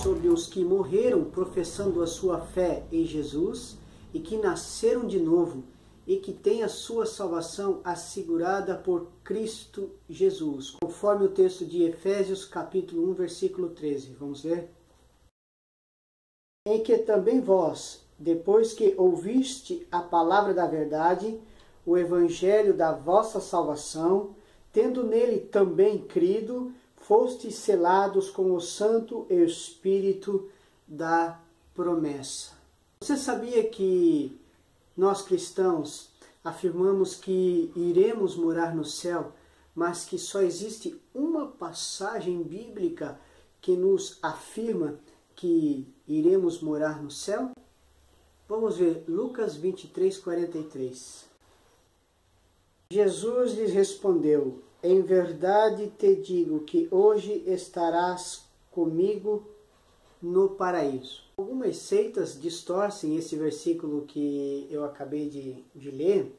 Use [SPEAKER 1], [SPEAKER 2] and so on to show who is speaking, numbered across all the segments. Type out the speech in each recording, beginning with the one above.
[SPEAKER 1] sobre os que morreram professando a sua fé em Jesus e que nasceram de novo e que têm a sua salvação assegurada por Cristo Jesus, conforme o texto de Efésios capítulo 1, versículo 13. Vamos ler? Em que também vós, depois que ouviste a palavra da verdade, o evangelho da vossa salvação, tendo nele também crido, fostes selados com o Santo Espírito da promessa. Você sabia que nós cristãos afirmamos que iremos morar no céu, mas que só existe uma passagem bíblica que nos afirma que iremos morar no céu? Vamos ver Lucas 23, 43. Jesus lhes respondeu: em verdade te digo que hoje estarás comigo no paraíso. Algumas seitas distorcem esse versículo que eu acabei de ler,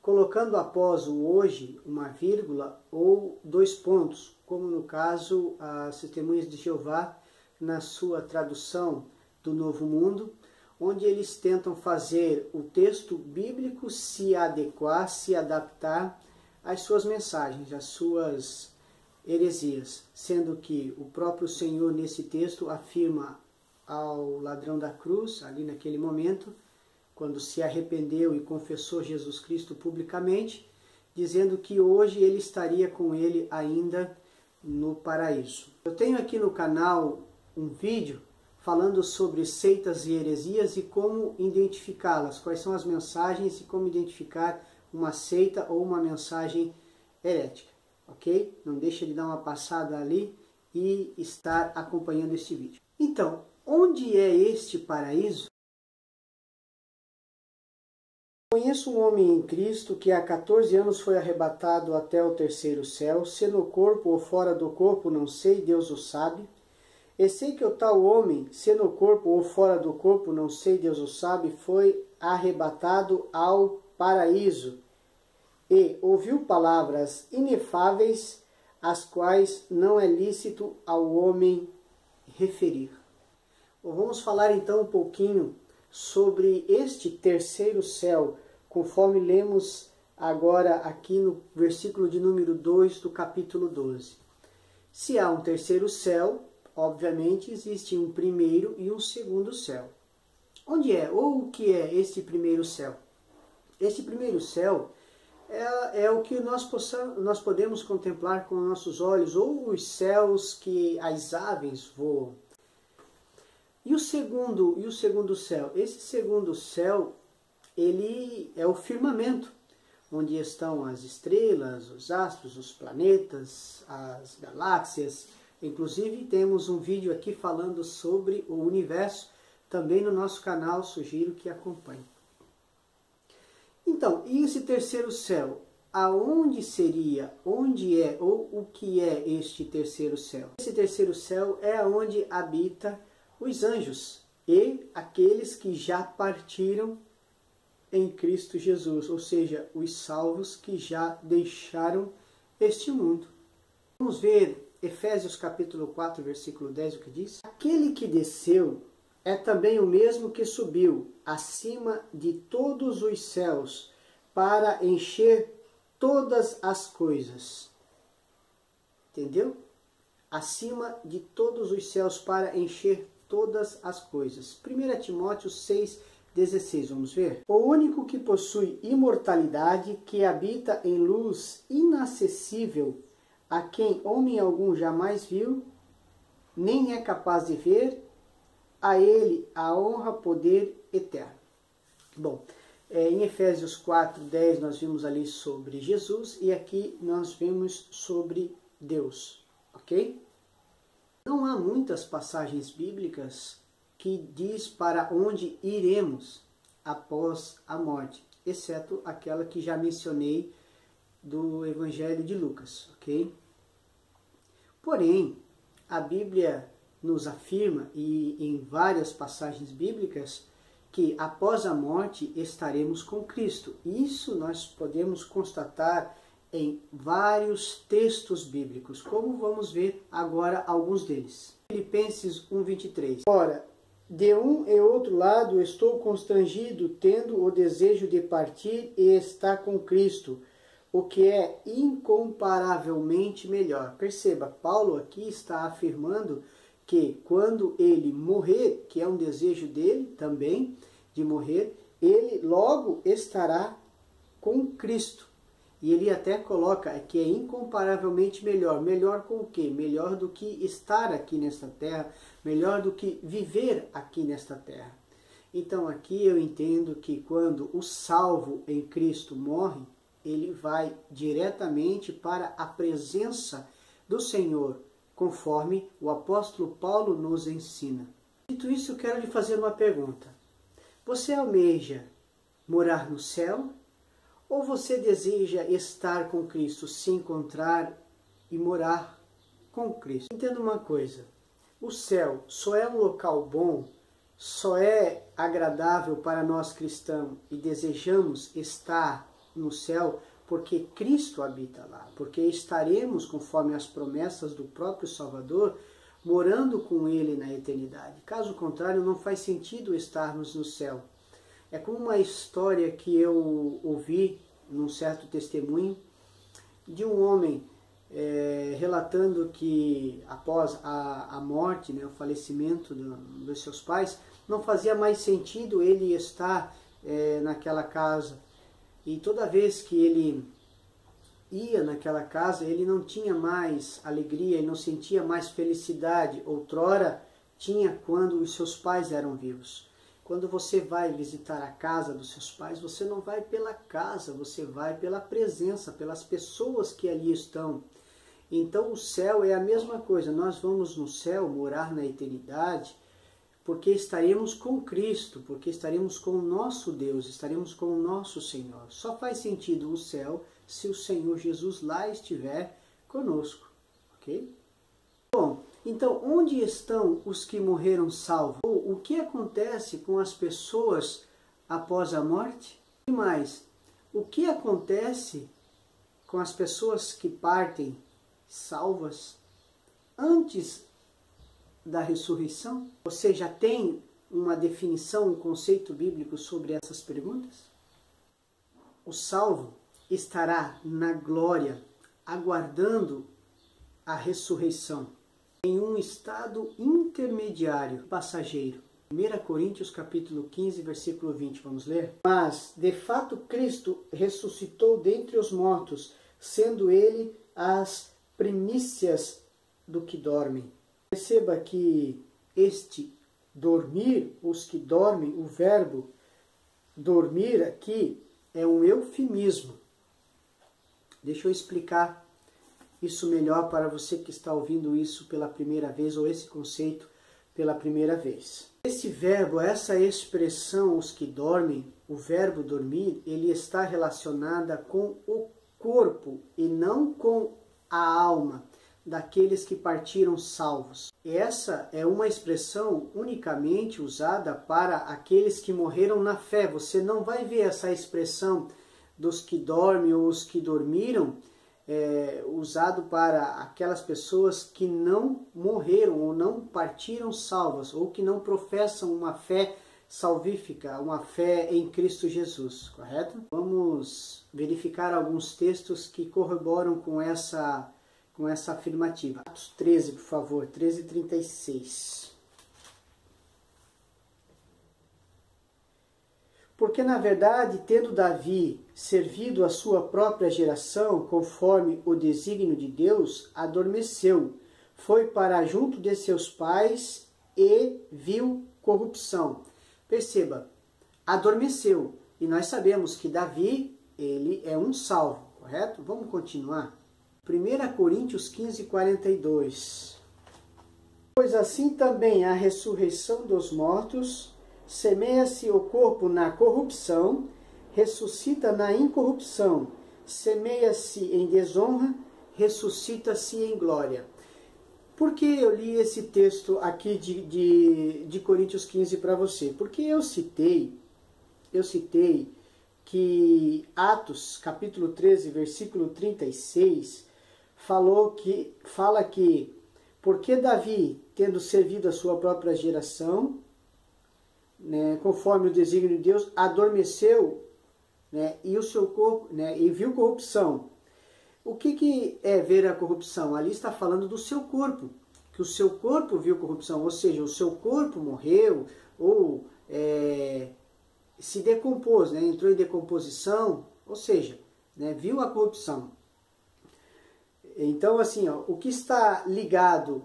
[SPEAKER 1] colocando após o hoje uma vírgula ou dois pontos, como no caso as Testemunhas de Jeová na sua tradução do Novo Mundo, onde eles tentam fazer o texto bíblico se adequar, se adaptar às suas mensagens, às suas heresias, sendo que o próprio Senhor nesse texto afirma ao ladrão da cruz, ali naquele momento, quando se arrependeu e confessou Jesus Cristo publicamente, dizendo que hoje ele estaria com ele ainda no paraíso. Eu tenho aqui no canal um vídeo falando sobre seitas e heresias e como identificá-las, quais são as mensagens e como identificar uma seita ou uma mensagem herética, ok? Não deixa de dar uma passada ali e estar acompanhando este vídeo. Então, onde é este paraíso? Conheço um homem em Cristo que há 14 anos foi arrebatado até o terceiro céu, se no corpo ou fora do corpo, não sei, Deus o sabe. E sei que o tal homem, se no corpo ou fora do corpo, não sei, Deus o sabe, foi arrebatado ao paraíso e ouviu palavras inefáveis, as quais não é lícito ao homem referir. Vamos falar então um pouquinho sobre este terceiro céu, conforme lemos agora aqui no versículo de número 2 do capítulo 12. Se há um terceiro céu, obviamente existe um primeiro e um segundo céu. Onde é ou o que é este primeiro céu? Este primeiro céu é o que nós podemos contemplar com nossos olhos, ou os céus que as aves voam. E o segundo céu? Esse segundo céu, ele é o firmamento, onde estão as estrelas, os astros, os planetas, as galáxias. Inclusive temos um vídeo aqui falando sobre o universo, também no nosso canal, sugiro que acompanhe. Então, e esse terceiro céu? Aonde seria, onde é ou o que é este terceiro céu? Esse terceiro céu é onde habita os anjos e aqueles que já partiram em Cristo Jesus, ou seja, os salvos que já deixaram este mundo. Vamos ver Efésios capítulo 4, versículo 10, o que diz? Aquele que desceu é também o mesmo que subiu acima de todos os céus para encher todas as coisas. Entendeu? Acima de todos os céus para encher todas as coisas. 1 Timóteo 6,16, vamos ver? O único que possui imortalidade, que habita em luz inacessível, a quem homem algum jamais viu, nem é capaz de ver, a ele a honra, poder eterno. Bom, em Efésios 4:10 nós vimos ali sobre Jesus e aqui nós vemos sobre Deus, ok? Não há muitas passagens bíblicas que diz para onde iremos após a morte, exceto aquela que já mencionei do Evangelho de Lucas, ok? Porém, a Bíblia nos afirma, e em várias passagens bíblicas, que após a morte estaremos com Cristo. Isso nós podemos constatar em vários textos bíblicos, como vamos ver agora alguns deles. Filipenses 1:23. Ora, de um e outro lado estou constrangido, tendo o desejo de partir e estar com Cristo, o que é incomparavelmente melhor. Perceba, Paulo aqui está afirmando que quando ele morrer, que é um desejo dele também, de morrer, ele logo estará com Cristo. E ele até coloca que é incomparavelmente melhor. Melhor com o quê? Melhor do que estar aqui nesta terra, melhor do que viver aqui nesta terra. Então aqui eu entendo que quando o salvo em Cristo morre, ele vai diretamente para a presença do Senhor, conforme o apóstolo Paulo nos ensina. Dito isso, eu quero lhe fazer uma pergunta. Você almeja morar no céu? Ou você deseja estar com Cristo, se encontrar e morar com Cristo? Entenda uma coisa, o céu só é um local bom, só é agradável para nós cristãos e desejamos estar no céu porque Cristo habita lá, porque estaremos, conforme as promessas do próprio Salvador, morando com Ele na eternidade. Caso contrário, não faz sentido estarmos no céu. É como uma história que eu ouvi num certo testemunho de um homem relatando que após a morte, né, o falecimento dos seus pais, não fazia mais sentido ele estar naquela casa. E toda vez que ele ia naquela casa, ele não tinha mais alegria, ele não sentia mais felicidade. Outrora tinha quando os seus pais eram vivos. Quando você vai visitar a casa dos seus pais, você não vai pela casa, você vai pela presença, pelas pessoas que ali estão. Então o céu é a mesma coisa, nós vamos no céu morar na eternidade, porque estaremos com Cristo, porque estaremos com o nosso Deus, estaremos com o nosso Senhor. Só faz sentido o céu se o Senhor Jesus lá estiver conosco, ok? Bom, então onde estão os que morreram salvos? O que acontece com as pessoas após a morte? E mais, o que acontece com as pessoas que partem salvas antes da ressurreição? Você já tem uma definição, um conceito bíblico sobre essas perguntas? O salvo estará na glória, aguardando a ressurreição, em um estado intermediário, passageiro. 1 Coríntios capítulo 15, versículo 20, vamos ler? Mas, de fato, Cristo ressuscitou dentre os mortos, sendo ele as primícias do que dormem. Perceba que este dormir, os que dormem, o verbo dormir aqui é um eufemismo. Deixa eu explicar isso melhor para você que está ouvindo isso pela primeira vez, ou esse conceito pela primeira vez. Esse verbo, essa expressão, os que dormem, o verbo dormir, ele está relacionada com o corpo e não com a alma daqueles que partiram salvos. Essa é uma expressão unicamente usada para aqueles que morreram na fé. Você não vai ver essa expressão dos que dormem ou os que dormiram usado para aquelas pessoas que não morreram ou não partiram salvas, ou que não professam uma fé salvífica, uma fé em Cristo Jesus, correto? Vamos verificar alguns textos que corroboram com essa afirmativa. Atos 13, por favor, 13:36. Porque, na verdade, tendo Davi servido a sua própria geração, conforme o desígnio de Deus, adormeceu, foi para junto de seus pais e viu corrupção. Perceba, adormeceu. E nós sabemos que Davi, ele é um salvo, correto? Vamos continuar. 1 Coríntios 15:42. Pois assim também a ressurreição dos mortos, semeia-se o corpo na corrupção, ressuscita na incorrupção, semeia-se em desonra, ressuscita-se em glória. Por que eu li esse texto aqui de Coríntios 15 para você? Porque eu citei que Atos, capítulo 13, versículo 36, fala que porque Davi, tendo servido a sua própria geração, né, conforme o desígnio de Deus, adormeceu, né, e o seu corpo, né, e viu corrupção. O que é ver a corrupção? Ali está falando do seu corpo, que o seu corpo viu corrupção, ou seja, o seu corpo morreu ou se decompôs, né, entrou em decomposição, ou seja, né, viu a corrupção. Então, assim, ó, o que está ligado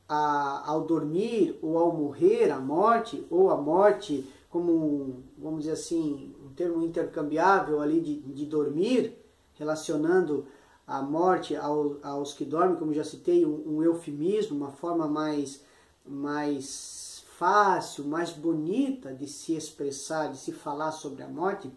[SPEAKER 1] ao dormir ou ao morrer, a morte, ou a morte como, vamos dizer assim, um termo intercambiável ali de dormir, relacionando a morte aos que dormem, como já citei, um eufemismo, uma forma mais fácil, mais bonita de se expressar, de se falar sobre a morte.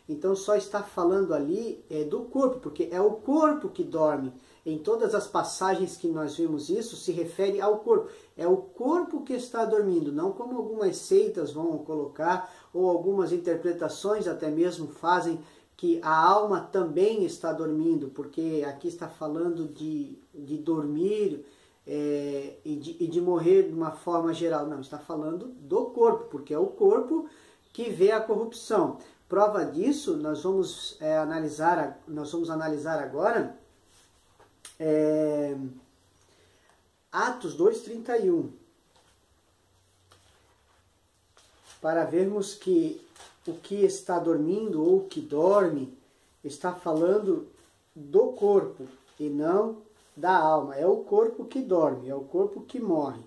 [SPEAKER 1] Então só está falando ali do corpo, porque é o corpo que dorme. Em todas as passagens que nós vemos isso, se refere ao corpo. É o corpo que está dormindo, não como algumas seitas vão colocar, ou algumas interpretações até mesmo fazem que a alma também está dormindo, porque aqui está falando de dormir e de morrer de uma forma geral. Não, está falando do corpo, porque é o corpo que vê a corrupção. Prova disso, nós vamos analisar agora Atos 2:31, para vermos que o que está dormindo ou o que dorme está falando do corpo e não da alma. É o corpo que dorme, é o corpo que morre.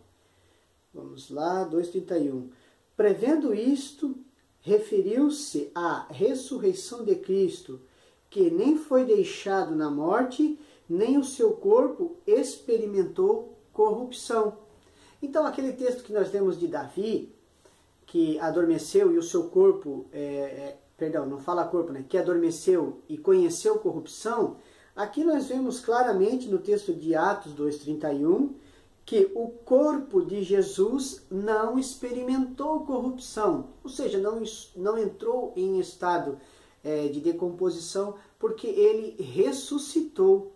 [SPEAKER 1] Vamos lá, 2:31. Prevendo isto, referiu-se à ressurreição de Cristo, que nem foi deixado na morte, nem o seu corpo experimentou corrupção. Então, aquele texto que nós lemos de Davi, que adormeceu e o seu corpo, perdão, não fala corpo, né? Que adormeceu e conheceu corrupção, aqui nós vemos claramente no texto de Atos 2:31, que o corpo de Jesus não experimentou corrupção, ou seja, não entrou em estado de decomposição, porque ele ressuscitou,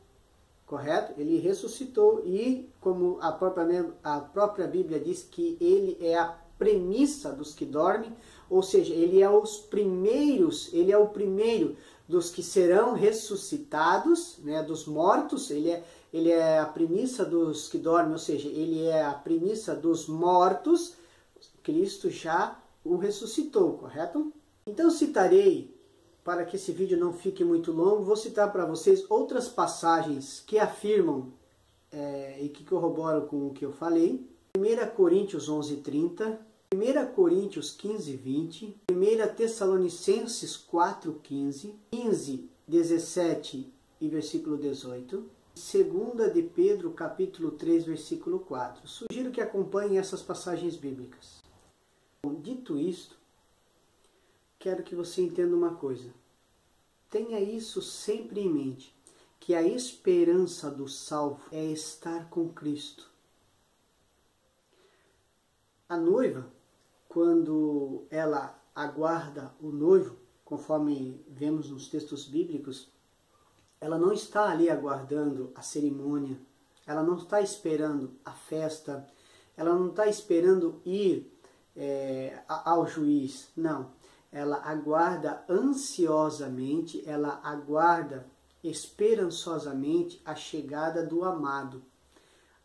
[SPEAKER 1] correto? Ele ressuscitou e, como a própria Bíblia diz, que ele é a premissa dos que dormem, ou seja, ele é o primeiro dos que serão ressuscitados, né, dos mortos. Ele é a premissa dos que dormem, ou seja, ele é a premissa dos mortos. Cristo já o ressuscitou, correto? Então citarei, para que esse vídeo não fique muito longo, vou citar para vocês outras passagens que afirmam e que corroboram com o que eu falei. 1 Coríntios 11:30, 1 Coríntios 15:20, 1 Tessalonicenses 4:15, 15:17 e versículo 18, 2 de Pedro capítulo 3, versículo 4. Sugiro que acompanhem essas passagens bíblicas. Dito isto, quero que você entenda uma coisa. Tenha isso sempre em mente, que a esperança do salvo é estar com Cristo. A noiva, quando ela aguarda o noivo, conforme vemos nos textos bíblicos, ela não está ali aguardando a cerimônia, ela não está esperando a festa, ela não está esperando ir ao juiz, não. Ela aguarda ansiosamente, ela aguarda esperançosamente a chegada do amado,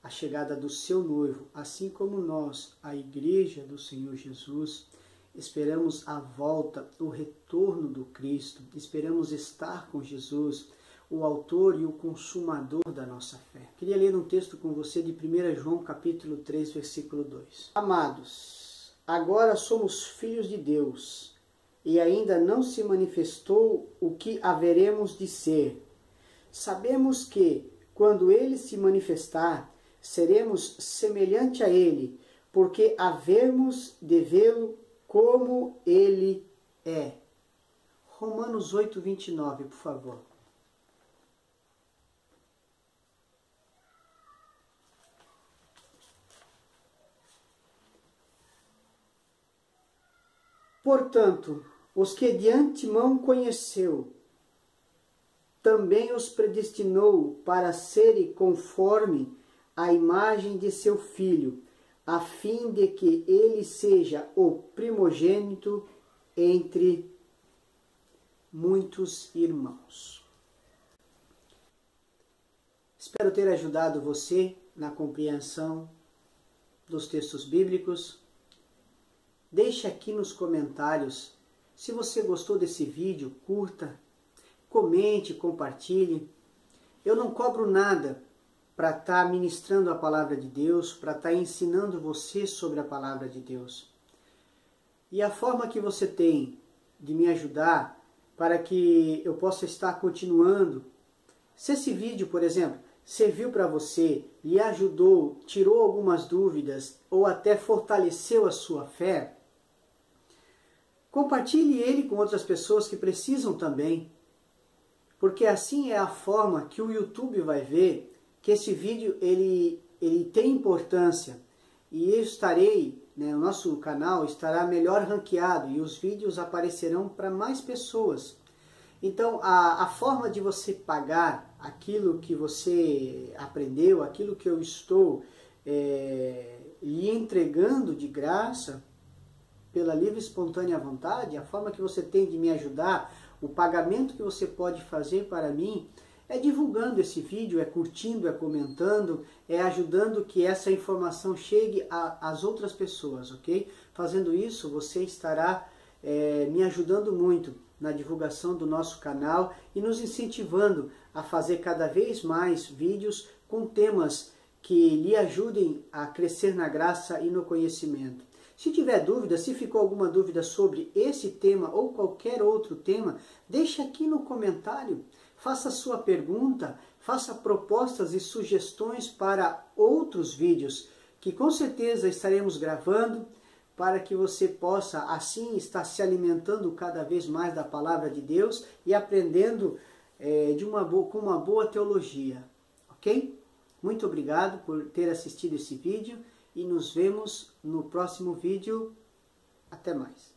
[SPEAKER 1] a chegada do seu noivo, assim como nós, a igreja do Senhor Jesus, esperamos a volta, o retorno do Cristo, esperamos estar com Jesus, o autor e o consumador da nossa fé. Queria ler um texto com você de 1 João capítulo 3, versículo 2. Amados, agora somos filhos de Deus, e ainda não se manifestou o que haveremos de ser. Sabemos que, quando ele se manifestar, seremos semelhante a ele, porque havermos de vê-lo como ele é. Romanos 8:29, por favor. Portanto, os que de antemão conheceu, também os predestinou para serem conforme a imagem de seu Filho, a fim de que ele seja o primogênito entre muitos irmãos. Espero ter ajudado você na compreensão dos textos bíblicos. Deixe aqui nos comentários se você gostou desse vídeo, curta, comente, compartilhe. Eu não cobro nada para estar ministrando a palavra de Deus, para estar ensinando você sobre a palavra de Deus. E a forma que você tem de me ajudar para que eu possa estar continuando, se esse vídeo, por exemplo, serviu para você, lhe ajudou, tirou algumas dúvidas ou até fortaleceu a sua fé, compartilhe ele com outras pessoas que precisam também, porque assim é a forma que o YouTube vai ver que esse vídeo ele tem importância e eu estarei, o nosso canal estará melhor ranqueado e os vídeos aparecerão para mais pessoas. Então a forma de você pagar aquilo que você aprendeu, aquilo que eu estou lhe entregando de graça, pela livre e espontânea vontade, a forma que você tem de me ajudar, o pagamento que você pode fazer para mim, é divulgando esse vídeo, é curtindo, é comentando, é ajudando que essa informação chegue às outras pessoas, ok? Fazendo isso, você estará me ajudando muito na divulgação do nosso canal e nos incentivando a fazer cada vez mais vídeos com temas que lhe ajudem a crescer na graça e no conhecimento. Se tiver dúvida, se ficou alguma dúvida sobre esse tema ou qualquer outro tema, deixe aqui no comentário. Faça sua pergunta, faça propostas e sugestões para outros vídeos que com certeza estaremos gravando para que você possa assim estar se alimentando cada vez mais da palavra de Deus e aprendendo com uma boa teologia, ok? Muito obrigado por ter assistido esse vídeo e nos vemos no próximo vídeo. Até mais.